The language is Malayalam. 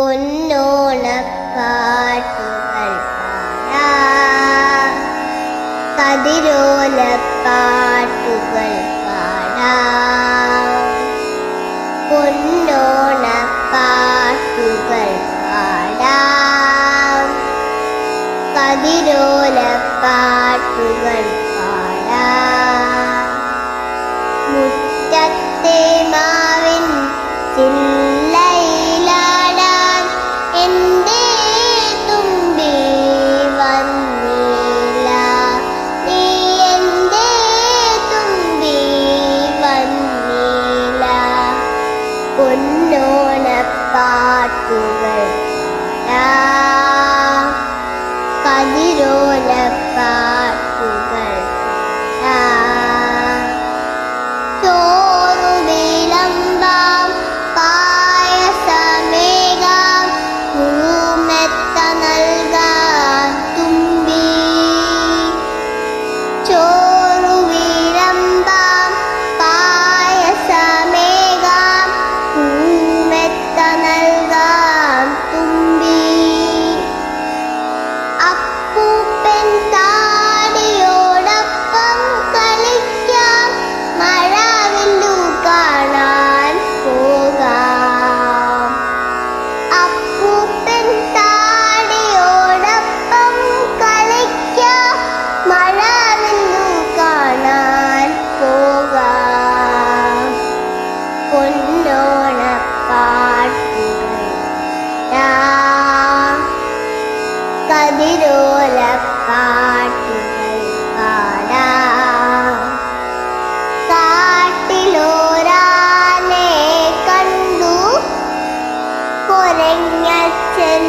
പൊന്നോണപ്പാട്ടുകൾ പാടാം, കതിരോലപ്പാട്ടുകൾ പാടാം. പൊന്നോണപ്പാട്ടുകൾ പാടാം, കതിരോലപ്പാട്ടുകൾ പാടാം. മുറ്റത്തെ മാവിൻ ചില്ലയിലാടാൻ എൻ്റെ തുമ്പി വന്നില്ല, നീ എൻ്റെ തുമ്പി വന്നില്ല. പൊന്നോണപ്പാട്ടുകൾ പാടാം, കതിരോലപ്പാട്ടുകൾ പാടാം. ചോറു വിളമ്പാം, പായസമേകാം, പൂമെത്ത നൽകാം തുമ്പി. ചോറു വിളമ്പാം, പായസമേകാം, പൂമെത്ത നൽകാം തുമ്പി. അപ്പൂപ്പൻ താടിയോടൊപ്പം കളിക്കാം, മഴവില്ലു കാണാൻ പോകാം. അപ്പൂപ്പൻ താടിയോടൊപ്പം കളിക്കാം, മഴവില്ലു കാണാൻ പോകാം. പൊന്നോണപ്പാട്ടുകൾ പാടാം, കതിരോലപ്പാട്ടുകൾ പാടാം. കാട്ടിലോരാനെ കണ്ടു, കുരങ്ങച്ചൻ